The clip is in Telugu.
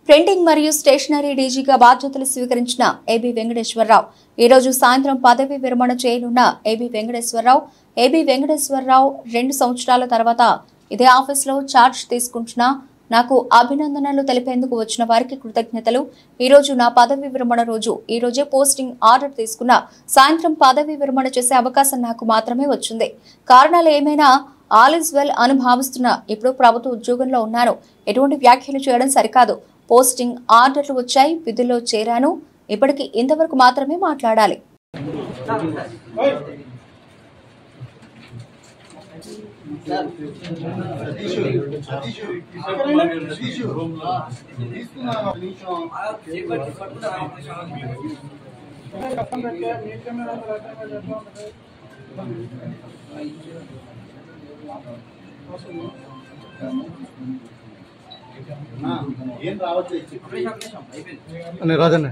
ప్రింటింగ్ మరియు స్టేషనరీ డీజీగా బాధ్యతలు స్వీకరించిన ఏబీ వెంకటేశ్వరరావు ఈ రోజు సాయంత్రం పదవి విరమణ చేయనున్న ఏబీ వెంకటేశ్వరరావు 2 సంవత్సరాల తర్వాత ఇదే ఆఫీసులో ఛార్జ్ తీసుకుంటున్నా నాకు అభినందనలు తెలిపేందుకు వచ్చిన వారికి కృతజ్ఞతలు। ఈ రోజు నా పదవి విరమణ రోజు। ఈ రోజే పోస్టింగ్ ఆర్డర్ తీసుకున్న సాయంత్రం పదవి విరమణ చేసే అవకాశం నాకు మాత్రమే వచ్చింది। కారణాలు ఏమైనా ఆల్ ఇస్ వెల్ అని భావిస్తున్నా। ఇప్పుడు ప్రభుత్వ ఉద్యోగంలో ఉన్నాను। ఎటువంటి వ్యాఖ్యలు చేయడం సరికాదు। పోస్టింగ్ ఆర్డర్లు వచ్చాయి, విధుల్లో చేరాను। ఇప్పటికి ఇంతవరకు మాత్రమే మాట్లాడాలి। ఏం రావచ్చు అనే రాజన్న